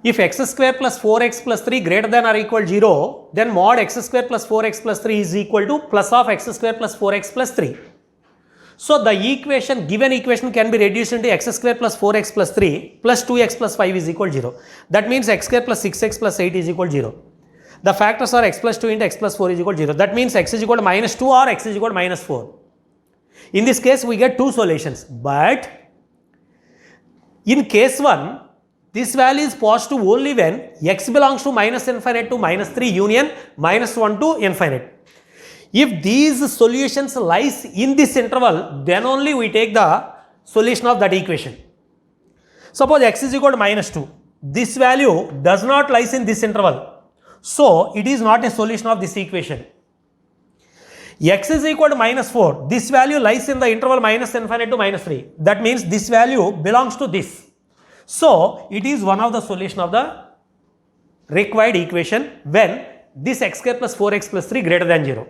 If x square plus 4x plus 3 greater than or equal 0, then mod x square plus 4x plus 3 is equal to plus of x square plus 4x plus 3. So the equation, given equation can be reduced into x square plus 4x plus 3 plus 2x plus 5 is equal to 0. That means x square plus 6x plus 8 is equal to 0. The factors are x plus 2 into x plus 4 is equal to 0. That means x is equal to minus 2 or x is equal to minus 4. In this case, we get two solutions. But in case 1, this value is positive only when x belongs to minus infinite to minus 3 union minus 1 to infinite. If these solutions lies in this interval, then only we take the solution of that equation. Suppose x is equal to minus 2. This value does not lies in this interval. So, it is not a solution of this equation. X is equal to minus 4. This value lies in the interval minus infinite to minus 3. That means this value belongs to this. So, it is one of the solution of the required equation when this x square plus 4x plus 3 greater than 0.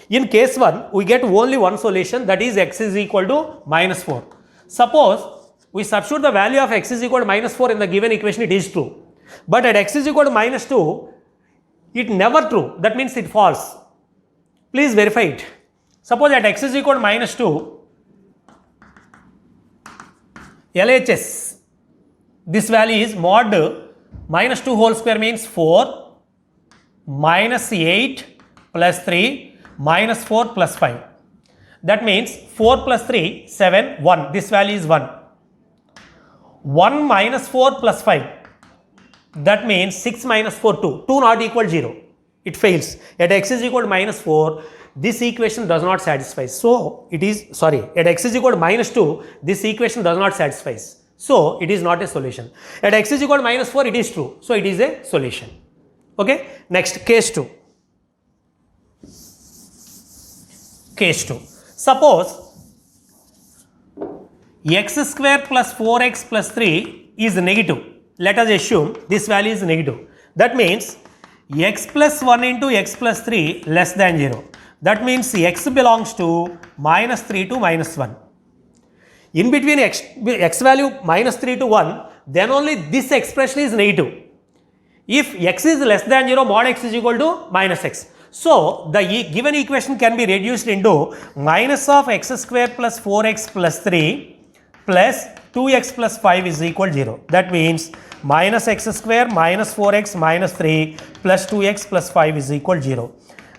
In case 1, we get only one solution, that is x is equal to minus 4. Suppose we substitute the value of x is equal to minus 4 in the given equation, it is true. But at x is equal to minus 2, it never true. That means it false. Please verify it. Suppose at x is equal to minus 2, LHS, this value is mod minus 2 whole square means 4 minus 8 plus 3 minus 4 plus 5. That means 4 plus 3, 7, 1. This value is 1. 1 minus 4 plus 5. That means 6 minus 4, 2. 2 not equal 0. It fails. At x is equal to minus 4, this equation does not satisfy. So, it is, at x is equal to minus 2, this equation does not satisfy. So, it is not a solution. At x is equal to minus 4, it is true. So, it is a solution. Okay. Next, case 2. Case 2. Suppose x square plus 4x plus 3 is negative. Let us assume this value is negative. That means x plus 1 into x plus 3 less than 0. That means x belongs to minus 3 to minus 1. In between x value minus 3 to 1, then only this expression is negative. If x is less than 0, mod x is equal to minus x. So, the given equation can be reduced into minus of x square plus 4x plus 3 plus 2x plus 5 is equal to 0. That means minus x square minus 4x minus 3 plus 2x plus 5 is equal to 0.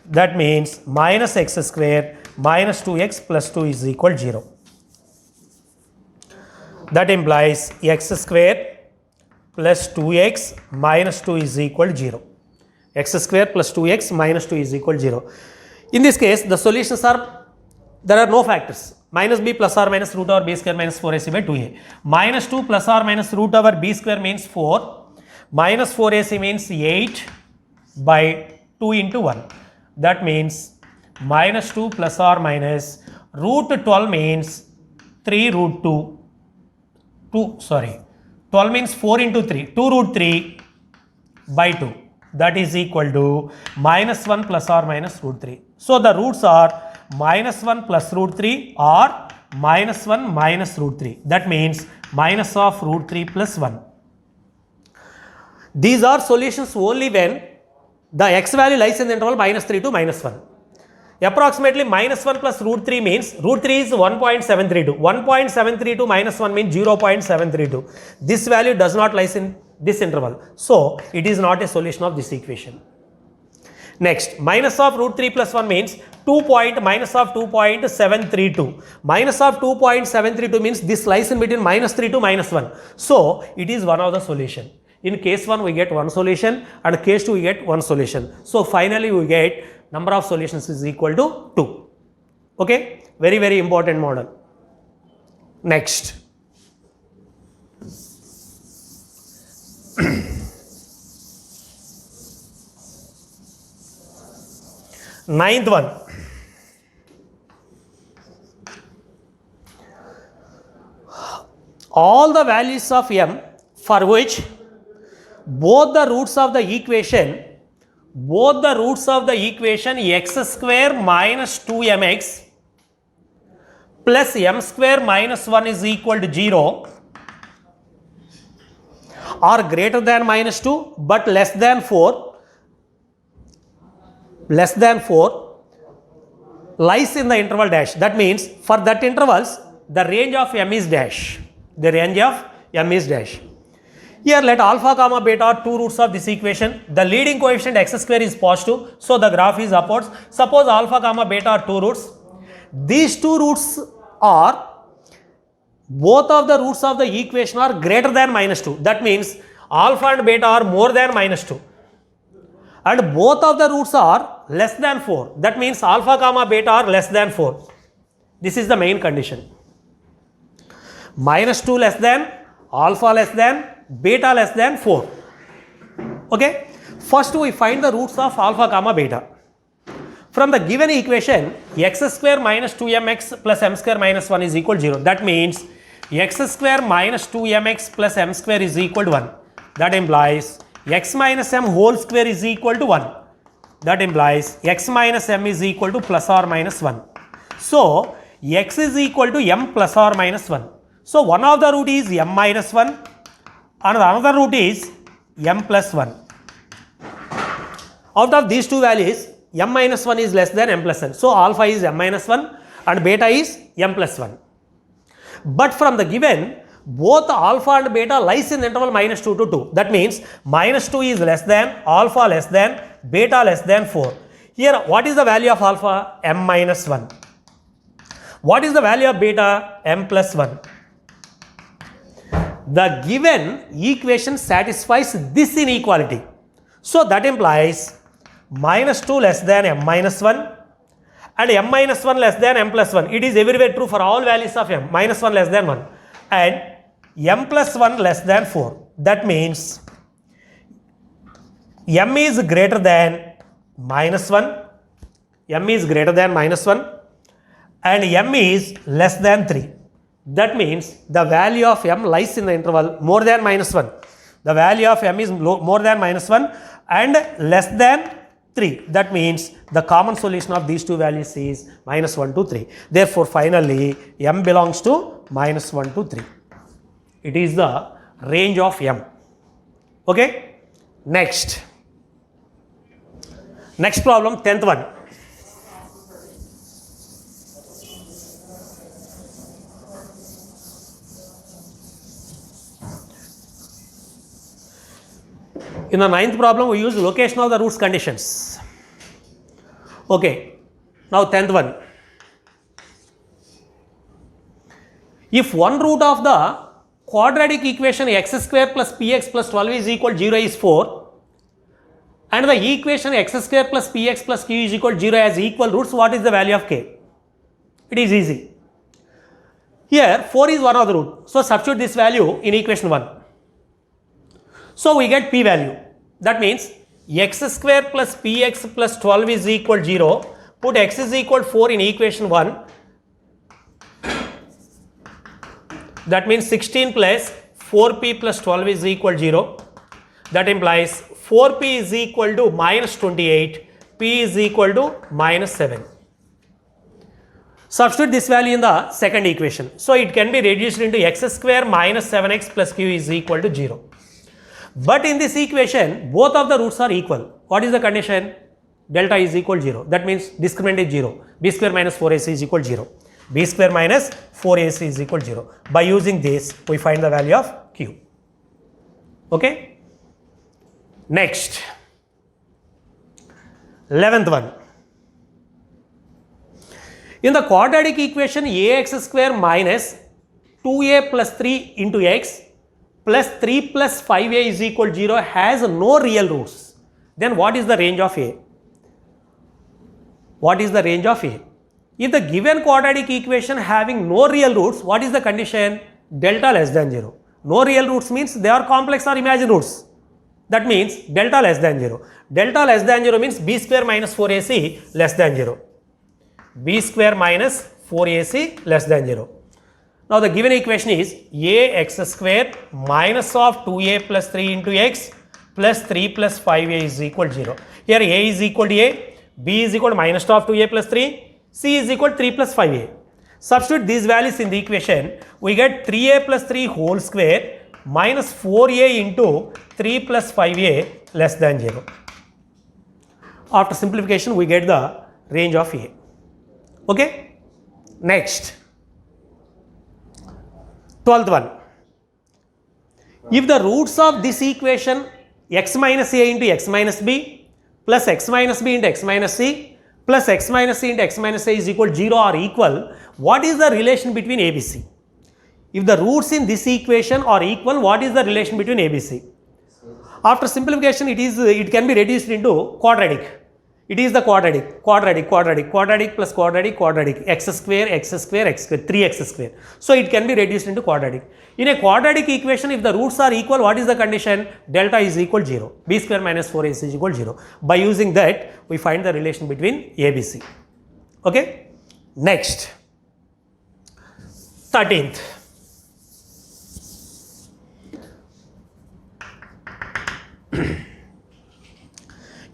That means minus x square minus 2x plus 2 is equal to 0. That implies x square plus 2x minus 2 is equal to 0. X square plus 2x minus 2 is equal to 0. In this case, the solutions are, there are no factors. Minus b plus or minus root over b square minus 4ac by 2a. Minus 2 plus or minus root over b square means 4. Minus 4ac means 8 by 2 into 1. That means minus 2 plus or minus root 12 means 3 root 2. 12 means 4 into 3. 2 root 3 by 2. That is equal to minus 1 plus or minus root 3. So, the roots are minus 1 plus root 3 or minus 1 minus root 3. That means minus of root 3 plus 1. These are solutions only when the x value lies in the interval minus 3 to minus 1. Approximately minus 1 plus root 3 means root 3 is 1.732. 1.732 minus 1 means 0.732. This value does not lie in this interval. So, it is not a solution of this equation. Next, minus of root 3 plus 1 means minus of 2.732. Minus of 2.732 means this lies in between minus 3 to minus 1. So, it is one of the solution. In case 1, we get one solution, and case 2, we get one solution. So, finally, we get number of solutions is equal to 2. Okay, very, very important model. Next. Ninth one. All the values of m for which both the roots of the equation x square minus 2mx plus m square minus 1 is equal to 0 or greater than minus 2 but less than 4 lies in the interval dash. That means for that intervals the range of m is dash. The range of m is dash. Here let alpha comma beta are two roots of this equation. The leading coefficient x square is positive, so the graph is upwards. Suppose alpha comma beta are two roots. These two roots are, both of the roots of the equation are greater than minus 2. That means alpha and beta are more than minus 2. And both of the roots are less than 4. That means alpha comma beta are less than 4. This is the main condition. Minus 2 less than, alpha less than, beta less than 4. Okay. First we find the roots of alpha comma beta. From the given equation, x square minus 2mx plus m square minus 1 is equal to 0. That means x square minus 2mx plus m square is equal to 1. That implies x minus m whole square is equal to 1. That implies x minus m is equal to plus or minus 1. So x is equal to m plus or minus 1. So one of the root is m minus 1 and another root is m plus 1. Out of these two values, m minus 1 is less than m plus 1. So alpha is m minus 1 and beta is m plus 1. But from the given, both alpha and beta lies in the interval minus 2 to 2. That means minus 2 is less than, alpha less than, beta less than 4. Here what is the value of alpha? M minus 1. What is the value of beta? M plus 1. The given equation satisfies this inequality. So that implies minus 2 less than m minus 1 and m minus 1 less than m plus 1. It is everywhere true for all values of m. Minus 1 less than 1 and m plus 1 less than 4. That means m is greater than minus 1, m is greater than minus 1 and m is less than 3. That means the value of m lies in the interval more than minus 1. The value of m is more than minus 1 and less than 3. That means the common solution of these two values is minus 1 to 3. Therefore, finally, m belongs to minus 1 to 3. It is the range of m. Okay. Next problem, 10th one. In the 9th problem, we use location of the roots conditions. Okay. Now 10th one. If one root of the quadratic equation x square plus px plus 12 is equal to 0 is 4 and the equation x square plus px plus q is equal to 0 has equal roots, what is the value of k? It is easy. Here 4 is one of the root. So substitute this value in equation 1. So we get p value. That means x square plus px plus 12 is equal to 0. Put x is equal to 4 in equation 1. That means 16 plus 4p plus 12 is equal to 0. That implies 4p is equal to minus 28. P is equal to minus 7. Substitute this value in the second equation. So it can be reduced into x square minus 7x plus q is equal to 0. But in this equation, both of the roots are equal. What is the condition? Delta is equal to 0. That means discriminant is 0. B square minus 4ac is equal to 0. B square minus 4ac is equal to 0. By using this, we find the value of q. Okay. Next, 11th one. In the quadratic equation, ax square minus 2a plus 3 into x plus 3 plus 5a is equal to 0 has no real roots. Then what is the range of a? What is the range of a? If the given quadratic equation having no real roots, what is the condition? Delta less than 0. No real roots means they are complex or imaginary roots. That means delta less than 0. Delta less than 0 means b square minus 4ac less than 0. B square minus 4ac less than 0. Now the given equation is ax square minus of 2a plus 3 into x plus 3 plus 5a is equal to 0. Here a is equal to a, b is equal to minus of 2a plus 3, c is equal to 3 plus 5a. Substitute these values in the equation. We get 3a plus 3 whole square minus 4a into 3 plus 5a less than 0. After simplification, we get the range of a. Okay? Next, 12th one. If the roots of this equation x minus a into x minus b plus x minus b into x minus c plus x minus c into x minus a is equal to 0 are equal, what is the relation between ABC? If the roots in this equation are equal, what is the relation between ABC? After simplification, it can be reduced into quadratic. It is the quadratic plus quadratic, x square, 3x square. So it can be reduced into quadratic. In a quadratic equation, if the roots are equal, what is the condition? Delta is equal to 0. B square minus 4ac is equal to 0. By using that, we find the relation between ABC. Okay? Next, 13th.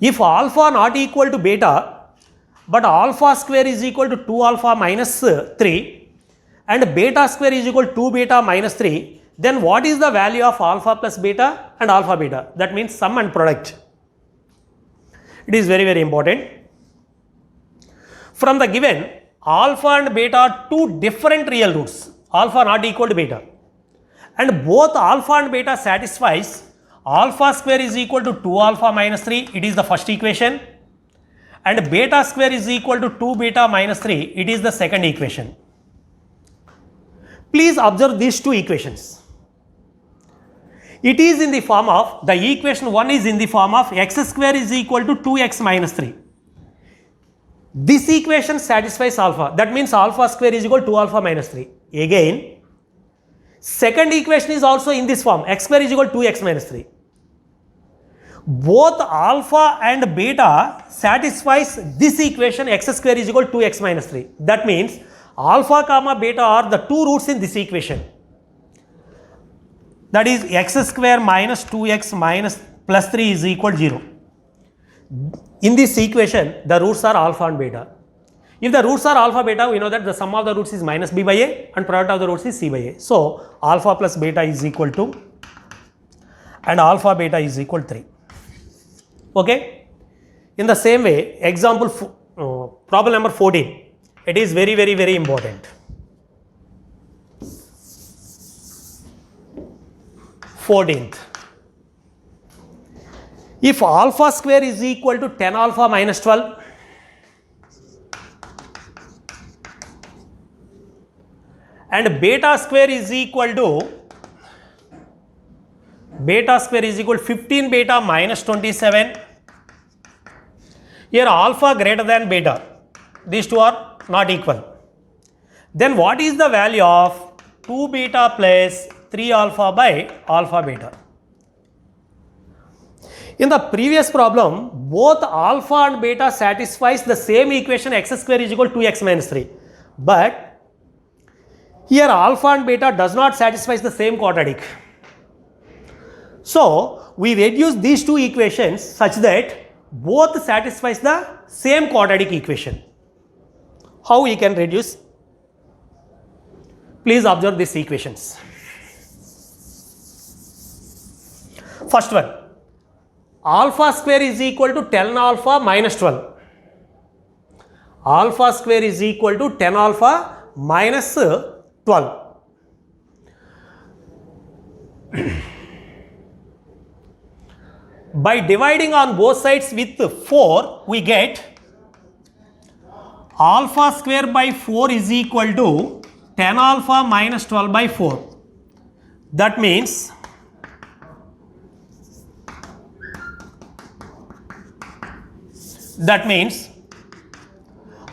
If alpha not equal to beta, but alpha square is equal to 2 alpha minus 3 and beta square is equal to 2 beta minus 3, then what is the value of alpha plus beta and alpha beta? That means sum and product. It is very, very important. From the given, alpha and beta are two different real roots. Alpha not equal to beta. And both alpha and beta satisfies alpha square is equal to 2 alpha minus 3, it is the first equation, and beta square is equal to 2 beta minus 3, it is the second equation. Please observe these two equations. It is in the form of, the equation 1 is in the form of x square is equal to 2x minus 3. This equation satisfies alpha, that means alpha square is equal to 2 alpha minus 3. Again, second equation is also in this form, x square is equal to 2x minus 3. Both alpha and beta satisfies this equation, x square is equal to 2x minus 3. That means alpha comma beta are the two roots in this equation. That is x square minus 2x minus plus 3 is equal to 0. In this equation, the roots are alpha and beta. If the roots are alpha beta, we know that the sum of the roots is minus b by a and product of the roots is c by a. So alpha plus beta is equal to, and alpha beta is equal to 3. Okay? In the same way, example problem number 14. It is very, very, very important. 14th. If alpha square is equal to 10 alpha minus 12, and beta square is equal to 15 beta minus 27. Here alpha greater than beta. These two are not equal. Then what is the value of 2 beta plus 3 alpha by alpha beta? In the previous problem, both alpha and beta satisfies the same equation, x square is equal to 2x minus 3. But here alpha and beta does not satisfy the same quadratic. So we reduce these two equations such that both satisfies the same quadratic equation. How we can reduce? Please observe these equations. First one, alpha square is equal to 10 alpha minus 12. Alpha square is equal to 10 alpha minus 12. By dividing on both sides with 4, we get alpha square by 4 is equal to 10 alpha minus 12 by 4. That means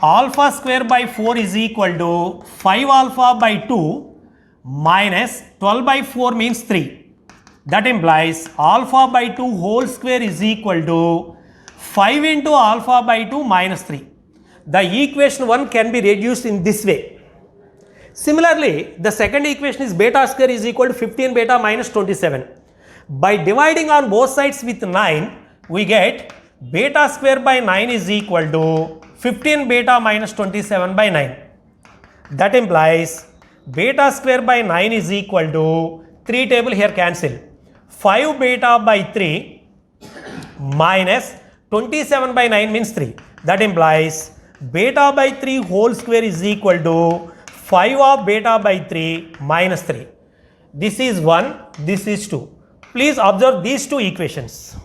alpha square by 4 is equal to 5 alpha by 2 minus 12 by 4 means 3. That implies alpha by 2 whole square is equal to 5 into alpha by 2 minus 3. The equation 1 can be reduced in this way. Similarly, the second equation is beta square is equal to 15 beta minus 27. By dividing on both sides with 9, we get beta square by 9 is equal to 15 beta minus 27 by 9. That implies beta square by 9 is equal to 3 table here cancel. 5 beta by 3 minus 27 by 9 means 3. That implies beta by 3 whole square is equal to 5 of beta by 3 minus 3. This is 1, this is 2. Please observe these two equations.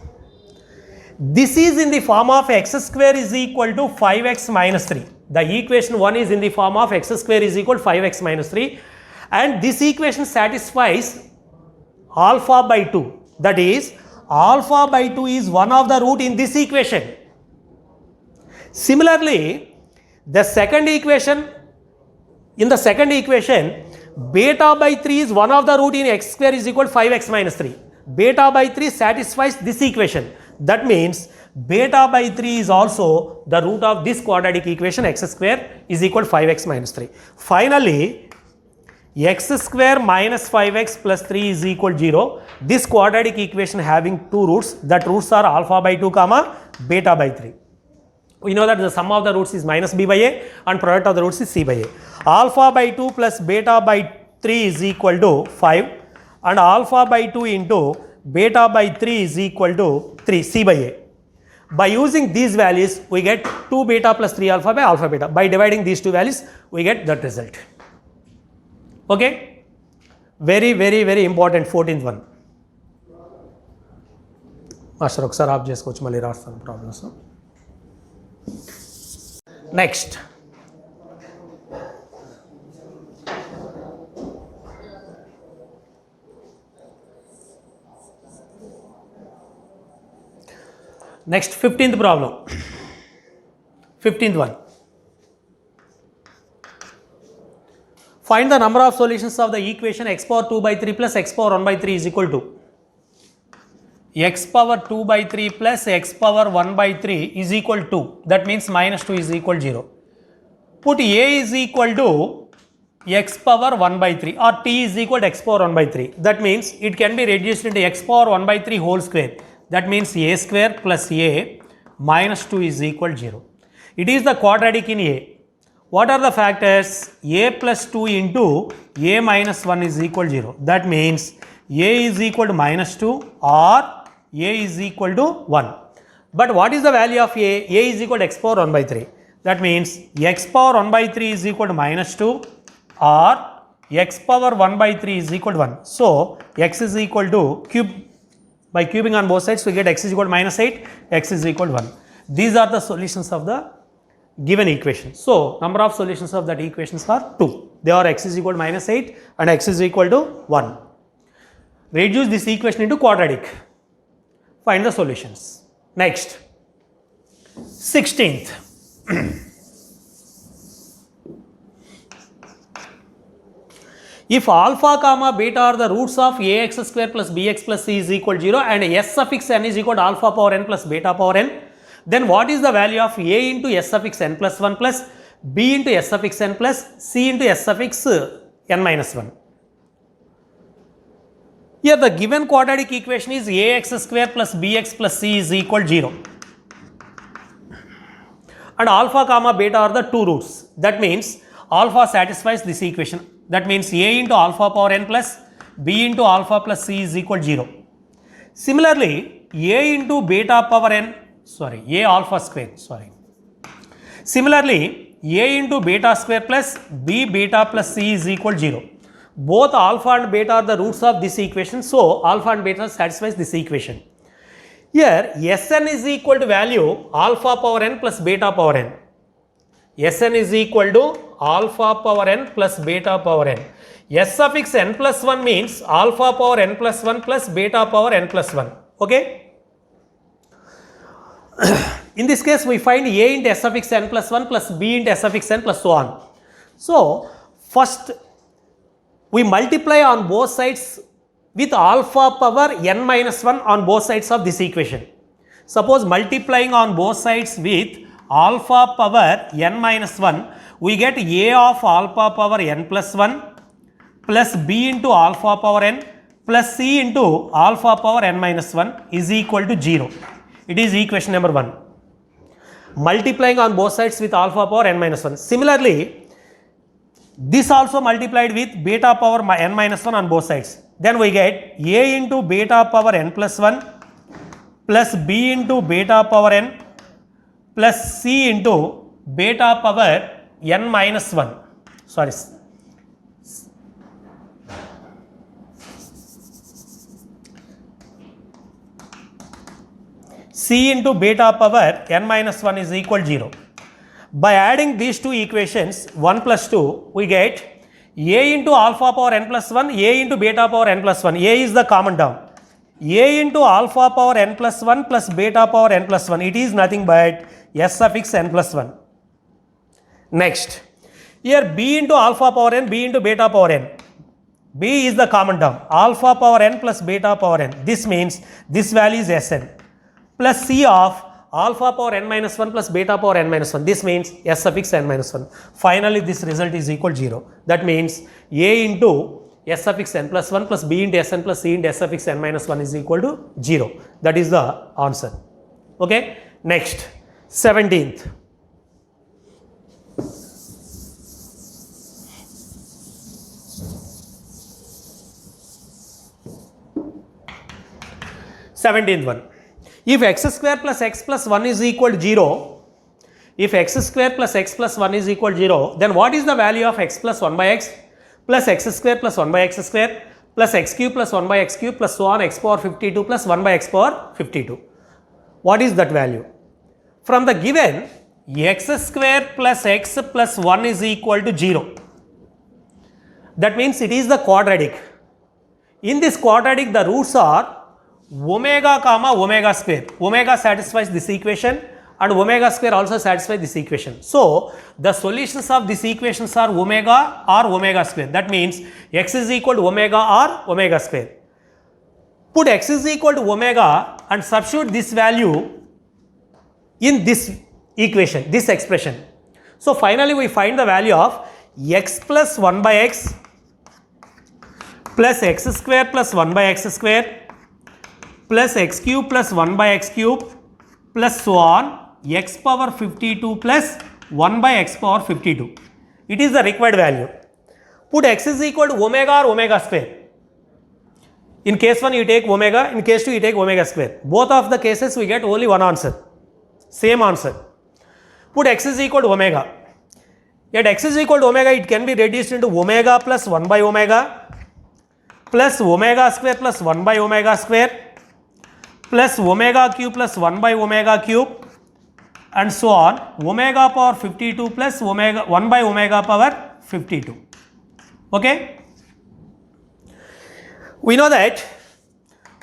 This is in the form of x square is equal to 5x minus 3. The equation 1 is in the form of x square is equal to 5x minus 3, and this equation satisfies alpha by 2. That is, alpha by 2 is one of the root in this equation. Similarly, the second equation, in the second equation, beta by 3 is one of the root in x square is equal to 5x minus 3. Beta by 3 satisfies this equation. That means beta by 3 is also the root of this quadratic equation x square is equal to 5x minus 3. Finally, x square minus 5x plus 3 is equal to 0. This quadratic equation having two roots, that roots are alpha by 2 comma beta by 3. We know that the sum of the roots is minus b by a and product of the roots is c by a. Alpha by 2 plus beta by 3 is equal to 5 and alpha by 2 into beta by 3 is equal to 3 c by a. By using these values, we get 2 beta plus 3 alpha by alpha beta. By dividing these two values, we get that result. Okay? Very, very, very important 14th one. Master, ఒకసారి of చేసుకోవచ్చు, మళ్ళీ రాస్తాను problems. Next Next 15th problem. 15th one. Find the number of solutions of the equation x power 2 by 3 plus x power 1 by 3 is equal to x power 2 by 3 plus x power 1 by 3 is equal to, that means minus 2 is equal to 0. Put a is equal to x power 1 by 3 or t is equal to x power 1 by 3. That means it can be reduced into x power 1 by 3 whole square. That means a square plus a minus 2 is equal to 0. It is the quadratic in a. What are the factors? A plus 2 into a minus 1 is equal to 0. That means a is equal to minus 2 or a is equal to 1. But what is the value of a? A is equal to x power 1 by 3. That means x power 1 by 3 is equal to minus 2 or x power 1 by 3 is equal to 1. So, x is equal to cube. By cubing on both sides, we get x is equal to minus 8, x is equal to 1. These are the solutions of the given equation. So, number of solutions of that equations are 2. They are x is equal to minus 8 and x is equal to 1. Reduce this equation into quadratic. Find the solutions. Next, 16th. If alpha comma beta are the roots of ax square plus bx plus c is equal to 0 and s suffix n is equal to alpha power n plus beta power n, then what is the value of a into s suffix n plus 1 plus b into s suffix n plus c into s suffix n minus 1? Here the given quadratic equation is ax square plus bx plus c is equal to 0. And alpha comma beta are the two roots. That means alpha satisfies this equation. That means a into alpha power n plus b into alpha plus c is equal to 0. Similarly, a into beta power n, a alpha square, Similarly, a into beta square plus b beta plus c is equal to 0. Both alpha and beta are the roots of this equation. So, alpha and beta satisfies this equation. Here, Sn is equal to value alpha power n plus beta power n. Sn is equal to alpha power n plus beta power n. S suffix n plus 1 means alpha power n plus 1 plus beta power n plus 1. Okay? In this case, we find a into s suffix n plus 1 plus b into s suffix n plus so on. So, first we multiply on both sides with alpha power n minus 1 on both sides of this equation. Suppose multiplying on both sides with alpha power n minus 1, we get a of alpha power n plus 1 plus b into alpha power n plus c into alpha power n minus 1 is equal to 0. It is equation number 1. Multiplying on both sides with alpha power n minus 1. Similarly, This also multiplied with beta power n minus 1 on both sides. Then we get a into beta power n plus 1 plus b into beta power n plus c into beta power n minus 1. Sorry. C into beta power n minus 1 is equal to 0. By adding these two equations 1 plus 2, we get a into alpha power n plus 1, a into beta power n plus 1. A is the common term. A into alpha power n plus 1 plus beta power n plus 1. It is nothing but s suffix n plus 1. Next, here b into alpha power n, b into beta power n. B is the common term. Alpha power n plus beta power n. This means this value is Sn. Plus c of alpha power n minus 1 plus beta power n minus 1. This means s suffix n minus 1. Finally, this result is equal to 0. That means a into s suffix n plus 1 plus b into Sn plus c into s suffix n minus 1 is equal to 0. That is the answer. Okay. Next, 17th. One. If x square plus x plus 1 is equal to 0, if x square plus x plus 1 is equal to 0, then what is the value of x plus 1 by x plus x square plus 1 by x square plus x cube plus 1 by x cube plus so on x power 52 plus 1 by x power 52? What is that value? From the given x square plus x plus 1 is equal to 0. That means it is the quadratic. In this quadratic, the roots are omega comma omega square. Omega satisfies this equation and omega square also satisfies this equation. So, the solutions of these equations are omega or omega square. That means x is equal to omega or omega square. Put x is equal to omega and substitute this value in this equation, this expression. So, finally, we find the value of x plus 1 by x plus x square plus 1 by x square plus x cube plus 1 by x cube plus so on x power 52 plus 1 by x power 52. It is the required value. Put x is equal to omega or omega square. In case 1 you take omega, in case 2 you take omega square. Both of the cases we get only one answer, same answer. Put x is equal to omega. Yet x is equal to omega, it can be reduced into omega plus 1 by omega plus omega square plus 1 by omega square plus omega cube plus 1 by omega cube and so on omega power 52 plus omega 1 by omega power 52. Okay. We know that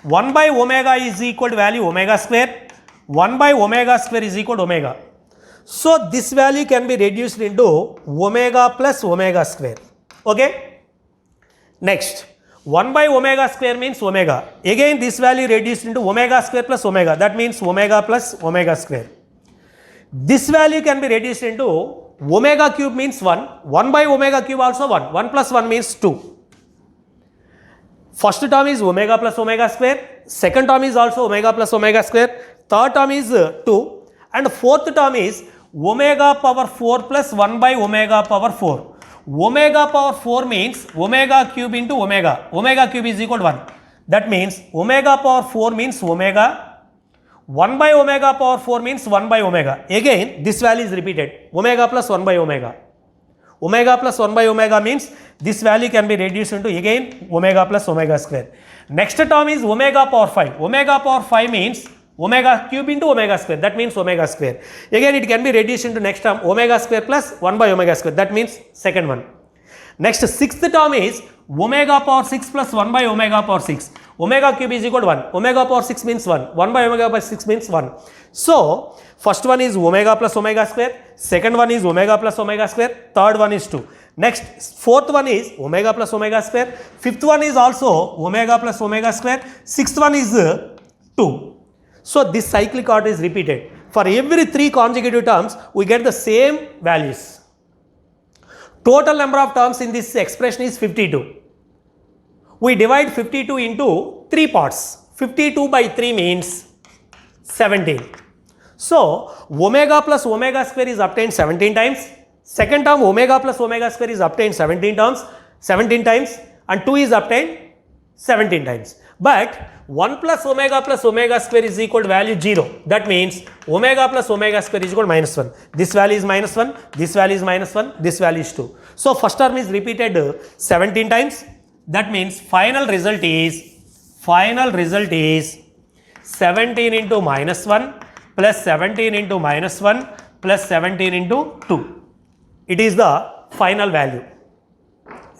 1 by omega is equal to value omega square, 1 by omega square is equal to omega. So, this value can be reduced into omega plus omega square. Okay. Next, 1 by omega square means omega. Again this value reduced into omega square plus omega. That means omega plus omega square. This value can be reduced into omega cube means 1. 1 by omega cube also 1. 1 plus 1 means 2. First term is omega plus omega square. Second term is also omega plus omega square. Third term is 2. And fourth term is omega power 4 plus 1 by omega power 4. Omega power 4 means omega cube into omega. Omega cube is equal to 1. That means omega power 4 means omega. 1 by omega power 4 means 1 by omega. Again this value is repeated. Omega plus 1 by omega. Omega plus 1 by omega means this value can be reduced into again omega plus omega square. Next term is omega power 5. Omega power 5 means omega cube into omega square. That means omega square. Again it can be reduced into next term omega square plus 1 by omega square. That means second one. Next sixth term is omega power 6 plus 1 by omega power 6. Omega cube is equal to 1. Omega power 6 means 1. 1 by omega power 6 means 1. So, first one is omega plus omega square. Second one is omega plus omega square. Third one is 2. Next, fourth one is omega plus omega square. Fifth one is also omega plus omega square. Sixth one is 2. So, this cyclic order is repeated. For every 3 consecutive terms, we get the same values. Total number of terms in this expression is 52. We divide 52 into 3 parts. 52 by 3 means 17. So, omega plus omega square is obtained 17 times. Second term omega plus omega square is obtained 17 times and 2 is obtained 17 times. But 1 plus omega square is equal to value 0. That means omega plus omega square is equal to minus 1. This value is minus 1, this value is minus 1, this value is 2. So first term is repeated 17 times. That means final result is 17 into minus 1 plus 17 into minus 1 plus 17 into 2. It is the final value.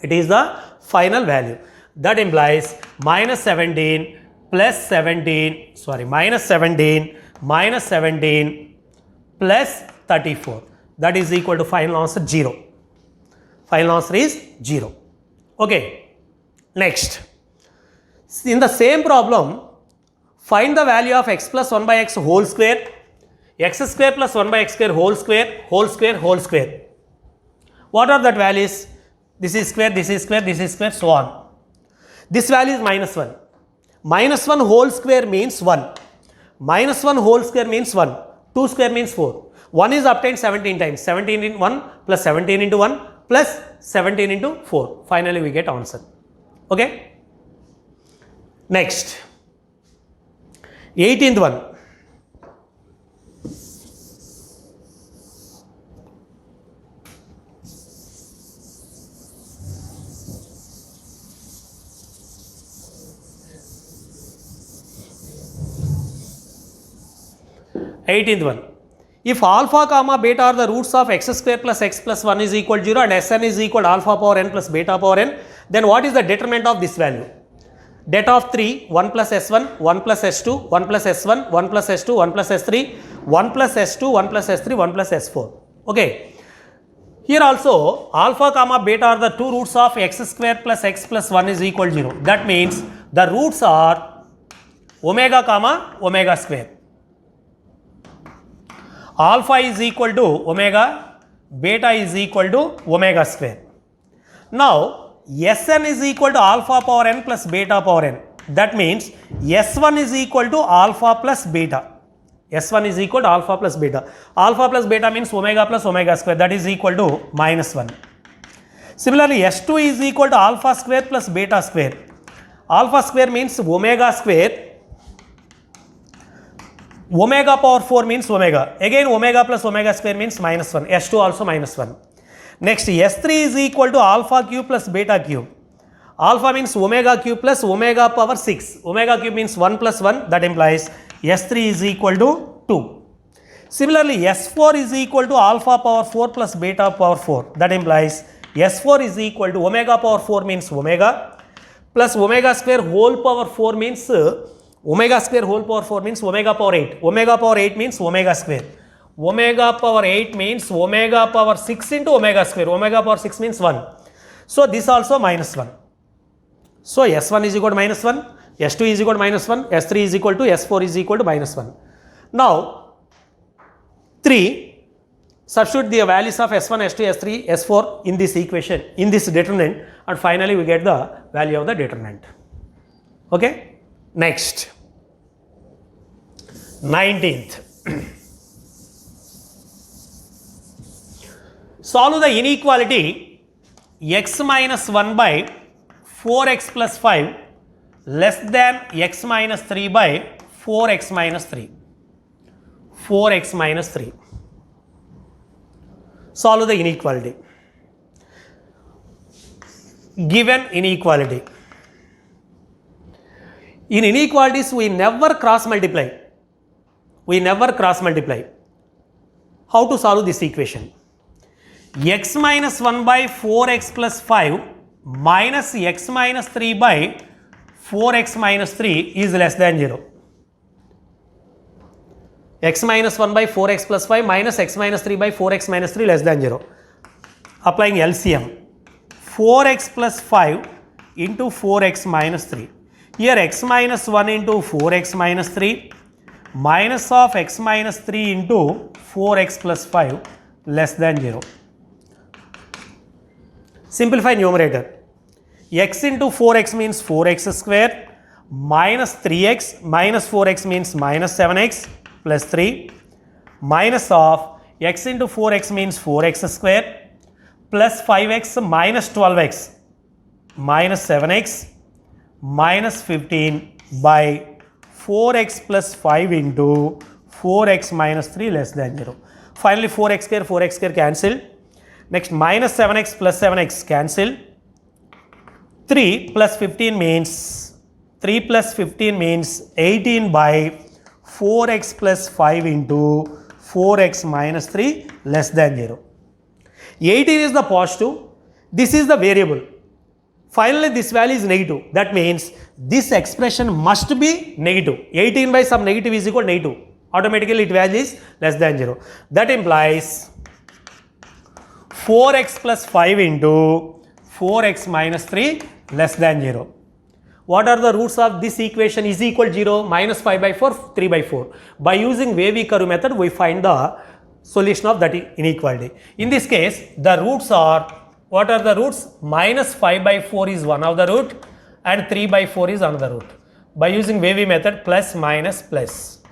It is the final value. That implies minus 17 plus 17, minus 17 minus 17 plus 34. That is equal to final answer 0. Final answer is 0. Okay. Next. In the same problem, find the value of x plus 1 by x whole square, x square plus 1 by x square whole square, whole square, whole square. What are that values? This is square, this is square, this is square, so on. This value is minus 1. Minus 1 whole square means 1. Minus 1 whole square means 1. 2 square means 4. 1 is obtained 17 times. 17 in 1 plus 17 into 1 plus 17 into 4. Finally, we get answer. Okay. Next. 18th one. If alpha comma beta are the roots of x square plus x plus 1 is equal to 0 and Sn is equal to alpha power n plus beta power n, then what is the determinant of this value? Det of 3, 1 plus S1, 1 plus S2, 1 plus S1, 1 plus S2, 1 plus S3, 1 plus S2, 1 plus S3, 1 plus S4. Okay. Here also alpha comma beta are the two roots of x square plus x plus 1 is equal to 0. That means the roots are omega comma omega square. Alpha is equal to omega, beta is equal to omega square. Now, Sn is equal to alpha power n plus beta power n. That means S1 is equal to alpha plus beta. S1 is equal to alpha plus beta. Alpha plus beta means omega plus omega square, that is equal to minus 1. Similarly, S2 is equal to alpha square plus beta square. Alpha square means omega square. Omega power 4 means omega. Again omega plus omega square means minus 1. S2 also minus 1. Next, S3 is equal to alpha cube plus beta cube. Alpha means omega cube plus omega power 6. Omega cube means 1 plus 1. That implies S3 is equal to 2. Similarly, S4 is equal to alpha power 4 plus beta power 4. That implies S4 is equal to omega power 4 means omega plus omega square whole power 4 means omega square whole power 4 means omega power 8. Omega power 8 means omega square. Omega power 8 means omega power 6 into omega square. Omega power 6 means 1. So, this also minus 1. So, S1 is equal to minus 1, S2 is equal to minus 1, S3 is equal to, S4 is equal to minus 1. Now, 3, substitute the values of S1, S2, S3, S4 in this equation, in this determinant, and finally we get the value of the determinant. Okay. Next, 19th. Solve the inequality x minus 1 by 4x plus 5 less than x minus 3 by 4x minus 3. 4x minus 3. Solve the inequality. Given inequality. In inequalities, we never cross multiply. We never cross multiply. How to solve this equation? X minus 1 by 4x plus 5 minus x minus 3 by 4x minus 3 is less than 0. X minus 1 by 4x plus 5 minus x minus 3 by 4x minus 3 less than 0. Applying LCM. 4x plus 5 into 4x minus 3. Here x minus 1 into 4x minus 3 minus of x minus 3 into 4x plus 5 less than 0. Simplify numerator. X into 4x means 4x square minus 3x minus 4x means minus 7x plus 3 minus of x into 4x means 4x square plus 5x minus 12x minus 7x minus 15 by 4x plus 5 into 4x minus 3 less than 0. Finally, 4x square cancelled. Next, minus 7x plus 7x cancelled. 3 plus 15 means 18 by 4x plus 5 into 4x minus 3 less than 0. 18 is the positive, this is the variable. Finally, this value is negative. That means this expression must be negative. 18 by some negative is equal to negative. Automatically, it value is less than 0. That implies 4x plus 5 into 4x minus 3 less than 0. What are the roots of this equation is equal to 0? Minus 5 by 4, 3 by 4. By using wavy curve method, we find the solution of that inequality. In this case, the roots are, what are the roots? Minus 5 by 4 is one of the root and 3 by 4 is another root. By using wavy method, plus minus plus.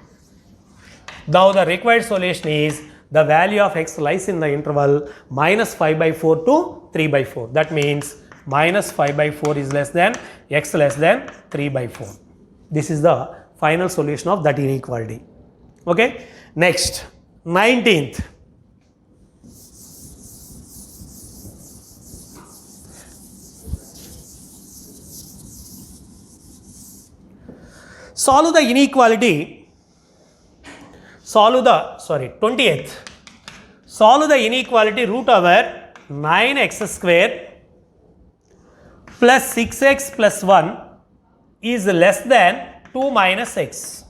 Now the required solution is the value of x lies in the interval minus 5 by 4 to 3 by 4. That means minus 5 by 4 is less than x less than 3 by 4. This is the final solution of that inequality. Okay. Next, 19th. Solve the inequality. 20th. Solve the inequality root over 9x square plus 6x plus 1 is less than 2 minus x.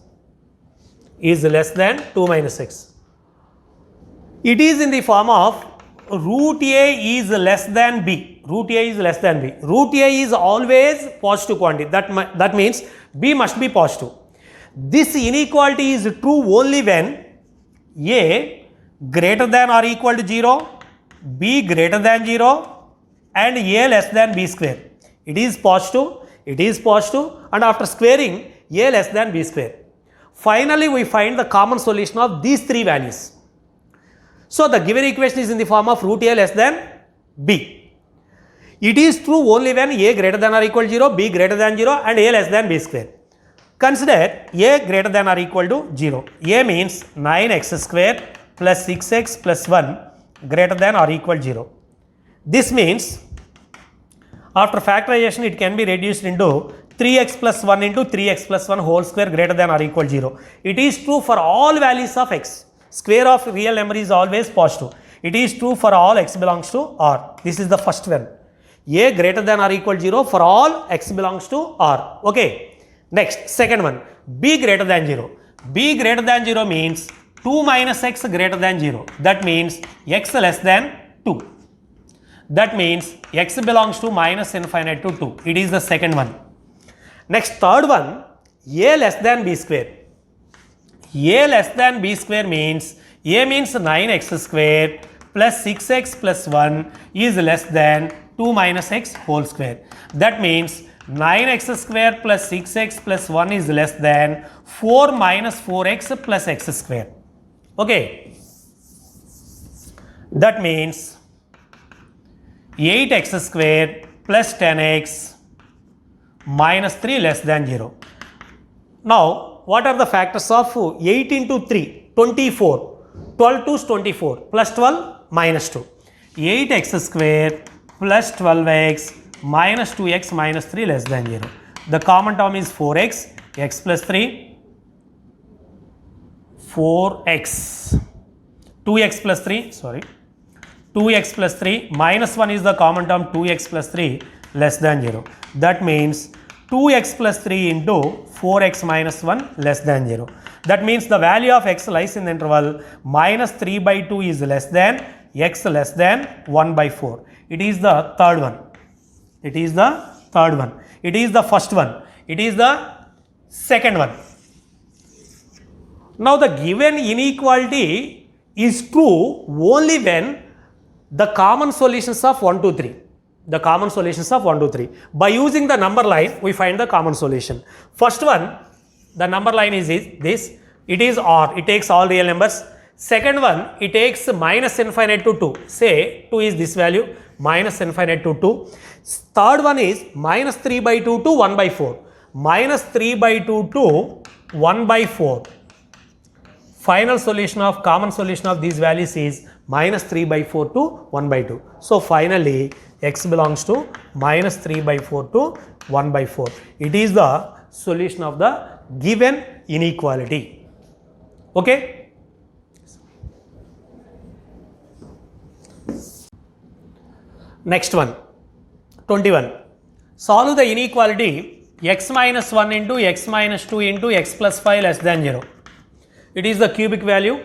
Is less than 2 minus x. It is in the form of root a is less than b. Root a is less than b. Root a is always positive quantity. That means b must be positive. This inequality is true only when a greater than or equal to 0, b greater than 0 and a less than b square. It is positive, and after squaring a less than b square. Finally, we find the common solution of these three values. So, the given equation is in the form of root a less than b. It is true only when a greater than or equal to 0, b greater than 0 and a less than b square. Consider a greater than or equal to 0. A means 9x square plus 6x plus 1 greater than or equal to 0. This means after factorization it can be reduced into 3x plus 1 into 3x plus 1 whole square greater than or equal to 0. It is true for all values of x. Square of real number is always positive. It is true for all x belongs to R. This is the first one. A greater than or equal to 0 for all x belongs to R. Okay. Next, second one, b greater than 0. B greater than 0 means 2 minus x greater than 0. That means x less than 2. That means x belongs to minus infinite to 2. It is the second one. Next, third one, a less than b square. A less than b square means a means 9x square plus 6x plus 1 is less than 2 minus x whole square. That means 9x square plus 6x plus 1 is less than 4 minus 4x plus x square. Okay. That means 8x square plus 10x minus 3 less than 0. Now, what are the factors of 8 into 3? 24. 12 to 24 plus 12 minus 2. 8x square plus 12x minus 2x minus 3 less than 0. The common term is 4x, x plus 3, 4x, 2x plus 3, 2x plus 3, minus 1 is the common term 2x plus 3 less than 0. That means 2x plus 3 into 4x minus 1 less than 0. That means the value of x lies in the interval minus 3 by 2 is less than x less than 1 by 4. It is the third one. It is the third one. It is the first one. It is the second one. Now, the given inequality is true only when the common solutions of 1, 2, 3. The common solutions of 1, 2, 3. By using the number line, we find the common solution. First one, the number line is this. It is R. It takes all real numbers. Second one, it takes minus infinite to 2. Say 2 is this value, minus infinite to 2. Third one is minus 3 by 2 to 1 by 4. Minus 3 by 2 to 1 by 4. Final solution of, common solution of these values is minus 3 by 4 to 1 by 2. So finally, x belongs to minus 3 by 4 to 1 by 4. It is the solution of the given inequality. Okay. Next one, 21. Solve the inequality x minus 1 into x minus 2 into x plus 5 less than 0. It is the cubic value.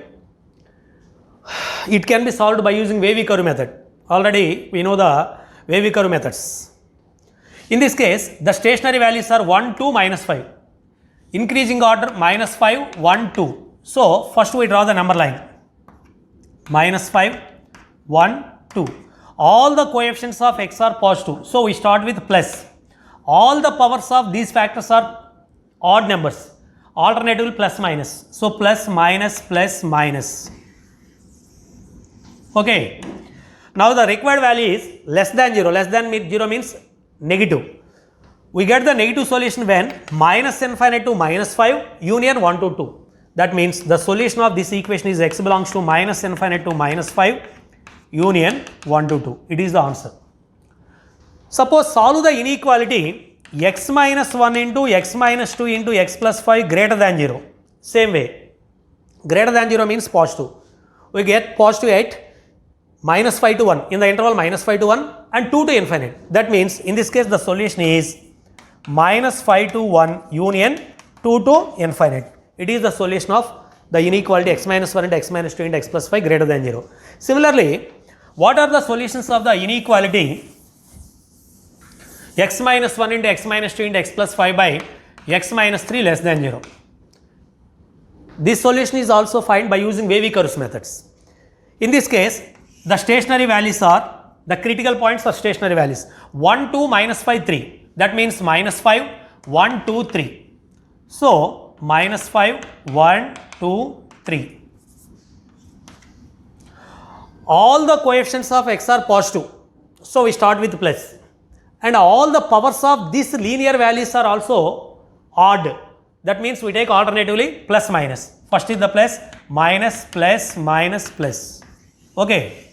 It can be solved by using wavy curve method. Already we know the wavy curve methods. In this case, the stationary values are 1, 2, minus 5. Increasing order minus 5, 1, 2. So first we draw the number line. Minus 5, 1, 2. All the coefficients of x are positive. So we start with plus. All the powers of these factors are odd numbers. Alternatively plus minus. So plus minus plus minus. Okay. Now the required value is less than 0. Less than 0 means negative. We get the negative solution when minus infinite to minus 5 union 1 to 2. That means the solution of this equation is x belongs to minus infinite to minus 5 union 1 to 2. It is the answer. Suppose solve the inequality x minus 1 into x minus 2 into x plus 5 greater than 0. Same way. Greater than 0 means positive. We get positive at minus 5 to 1 in the interval minus 5 to 1 and 2 to infinite. That means in this case the solution is minus 5 to 1 union 2 to infinite. It is the solution of the inequality x minus 1 into x minus 2 into x plus 5 greater than 0. Similarly, what are the solutions of the inequality x minus 1 into x minus 2 into x plus 5 by x minus 3 less than 0? This solution is also found by using wavy curves methods. In this case, the stationary values are, the critical points are stationary values. 1, 2, minus 5, 3. That means minus 5, 1, 2, 3. So, minus 5, 1, 2, 3. All the coefficients of x are positive. So, we start with plus. And all the powers of these linear values are also odd. That means we take alternatively plus minus. First is the plus, minus, plus, minus, plus. Okay.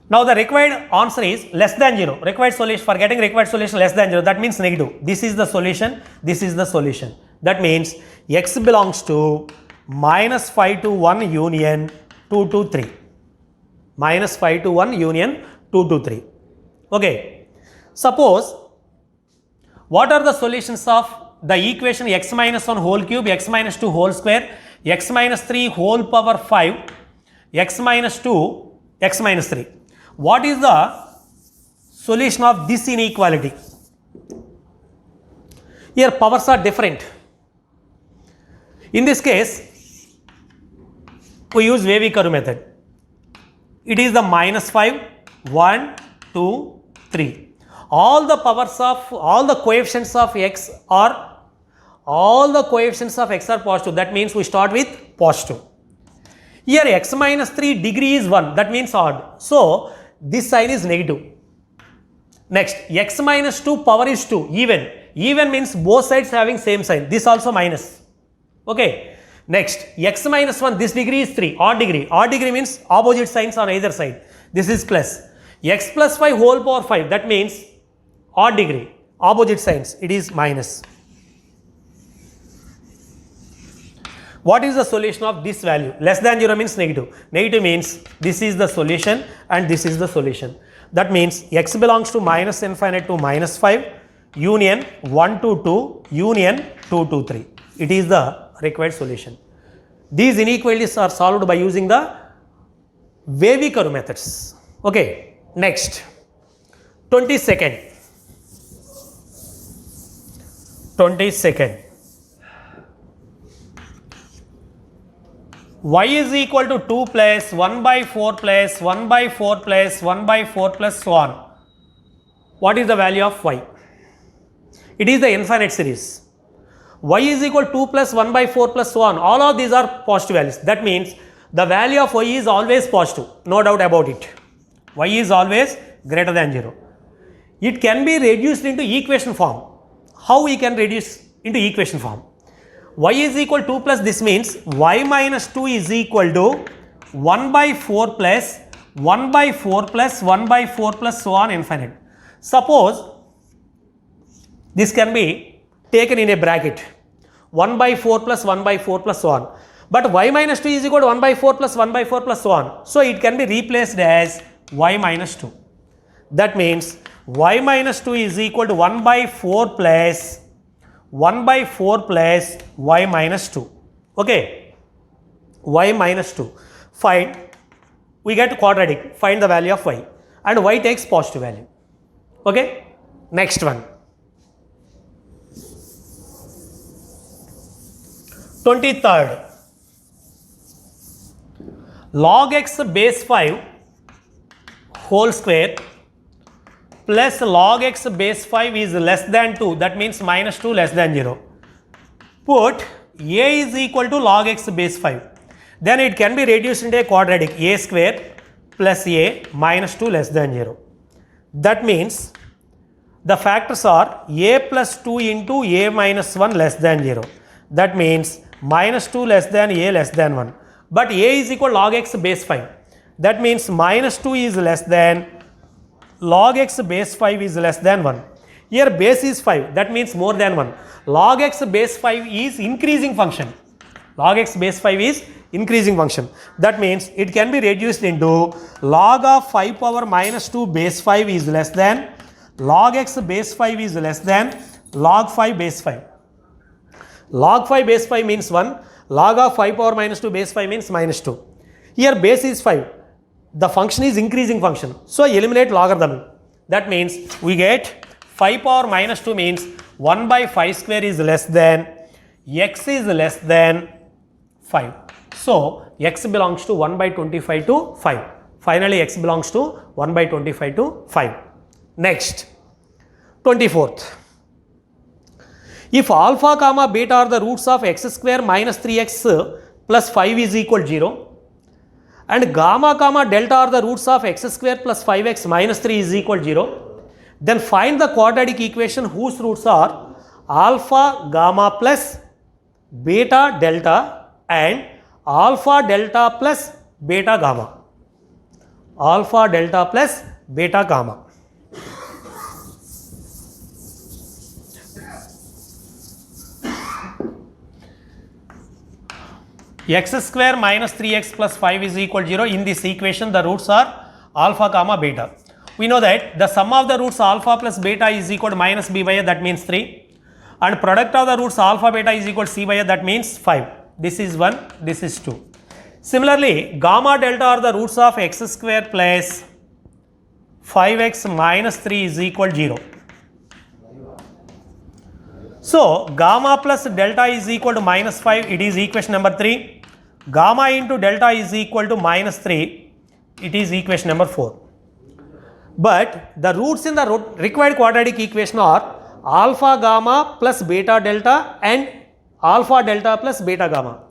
Now the required answer is less than 0. Required solution, for getting required solution less than 0, that means negative. This is the solution, this is the solution. That means x belongs to minus 5 to 1 union 2 to 3. Minus 5 to 1 union 2 to 3. Okay. Suppose, what are the solutions of the equation x minus 1 whole cube, x minus 2 whole square, x minus 3 whole power 5, x minus 2, x minus 3. What is the solution of this inequality? Here powers are different. In this case, we use wavy curve method. It is the minus 5, 1, 2, 3. All the powers of, all the coefficients of x are, positive. That means we start with positive. Here x minus 3 degree is 1. That means odd. So, this sign is negative. Next, x minus 2 power is 2, even. Even means both sides having same sign. This also minus. Okay. Next, x minus 1, this degree is 3, odd degree. Odd degree means opposite signs on either side. This is plus. X plus 5 whole power 5, that means odd degree. Opposite signs, it is minus. What is the solution of this value? Less than 0 means negative. Negative means this is the solution and this is the solution. That means x belongs to minus infinite to minus 5, union 1 to 2, union 2 to 3. It is the required solution. These inequalities are solved by using the wavy curve methods. Okay, next, 22nd. Y is equal to 2 plus 1 by 4 plus 1 by 4 plus 1 by 4 plus so on. What is the value of y? It is the infinite series. y is equal to 2 plus 1 by 4 plus so on. All of these are positive values. That means the value of y is always positive, no doubt about it. Y is always greater than 0. It can be reduced into equation form. How we can reduce into equation form? Y is equal to 2 plus, this means y minus 2 is equal to 1 by 4 plus 1 by 4 plus 1 by 4 plus so on infinite. Suppose this can be taken in a bracket 1 by 4 plus 1 by 4 plus so on. But y minus 2 is equal to 1 by 4 plus 1 by 4 plus so on. So it can be replaced as y minus 2. That means y minus 2 is equal to 1 by 4 plus 1 by 4 plus y minus 2. Okay, y minus 2. Find, we get quadratic, find the value of y, and y takes positive value. Okay, next one. 23rd. Log x base 5 whole square plus log x base 5 is less than 2, that means minus 2 less than 0. Put a is equal to log x base 5. Then it can be reduced into a quadratic, a square plus a minus 2 less than 0. That means the factors are a plus 2 into a minus 1 less than 0. That means minus 2 less than a less than 1. But a is equal to log x base 5. That means minus 2 is less than log x base 5 is less than 1. Here base is 5, that means more than 1. Log x base 5 is increasing function. Log x base 5 is increasing function. That means it can be reduced into log of 5 power minus 2 base 5 is less than log x base 5 is less than log 5 base 5. Log 5 base 5 means 1. Log of 5 power minus 2 base 5 means minus 2. Here base is 5. The function is increasing function. So eliminate logarithm. That means we get 5 power minus 2 means 1 by 5 square is less than x is less than 5. So x belongs to 1 by 25 to 5. Finally x belongs to 1 by 25 to 5. Next, 24th. If alpha comma beta are the roots of x square minus 3x plus 5 is equal to 0, and gamma comma delta are the roots of x square plus 5x minus 3 is equal to 0, then find the quadratic equation whose roots are alpha gamma plus beta delta and alpha delta plus beta gamma. Alpha delta plus beta gamma. X square minus 3x plus 5 is equal to 0. In this equation, the roots are alpha comma beta. We know that the sum of the roots alpha plus beta is equal to minus b by a, that means 3. And product of the roots alpha beta is equal to c by a, that means 5. This is 1, this is 2. Similarly, gamma delta are the roots of x square plus 5x minus 3 is equal to 0. So, gamma plus delta is equal to minus 5, it is equation number 3. Gamma into delta is equal to minus 3, it is equation number 4. But the roots in the required quadratic equation are alpha gamma plus beta delta and alpha delta plus beta gamma.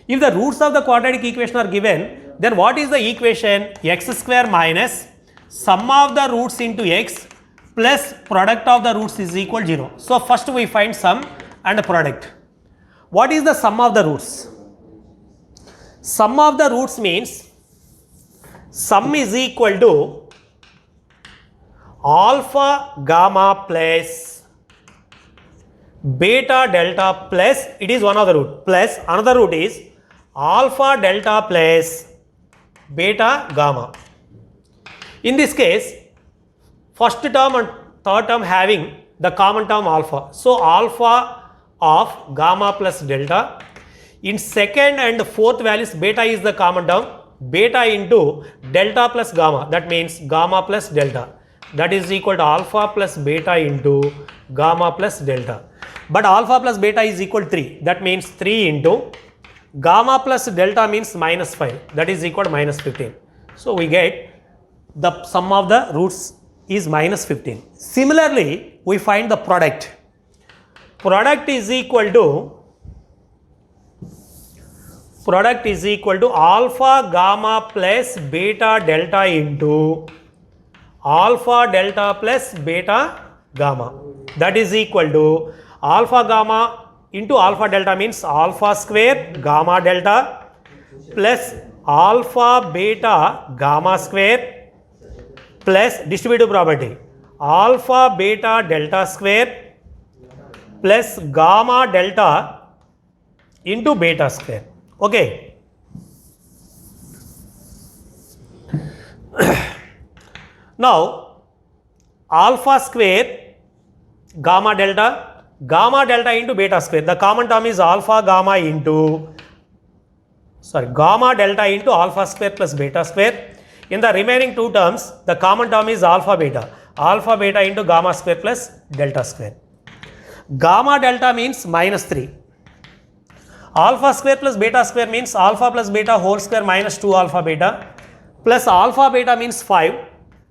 If the roots of the quadratic equation are given, then what is the equation? X square minus sum of the roots into x plus product of the roots is equal to 0. So first we find sum and product. What is the sum of the roots? Sum of the roots means sum is equal to alpha gamma plus beta delta plus, it is one of the root, plus another root is alpha delta plus beta gamma. In this case, first term and third term having the common term alpha. So alpha of gamma plus delta. In second and fourth values, beta is the common term. Beta into delta plus gamma, that means gamma plus delta. That is equal to alpha plus beta into gamma plus delta. But alpha plus beta is equal to 3. That means 3 into gamma plus delta means minus 5. That is equal to minus 15. So we get the sum of the roots is minus 15. Similarly, we find the product. product is equal to alpha gamma plus beta delta into alpha delta plus beta gamma. That is equal to alpha gamma into alpha delta means alpha square gamma delta plus alpha beta gamma square plus distributive property alpha beta delta square plus gamma delta into beta square. Okay. Now alpha square gamma delta into beta square. The common term is alpha gamma into gamma delta into alpha square plus beta square. In the remaining two terms, the common term is alpha beta into gamma square plus delta square. Gamma delta means minus 3. Alpha square plus beta square means alpha plus beta whole square minus 2 alpha beta plus alpha beta means 5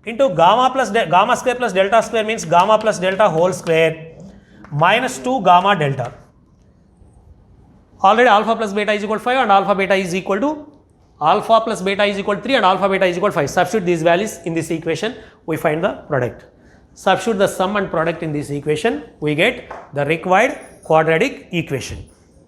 into gamma square plus delta square means gamma plus delta whole square minus 2 gamma delta. Already alpha plus beta is equal to 5 and alpha beta is equal to alpha plus beta is equal to 3 and alpha beta is equal to 5. Substitute these values in this equation, we find the product. Substitute the sum and product in this equation, we get the required quadratic equation.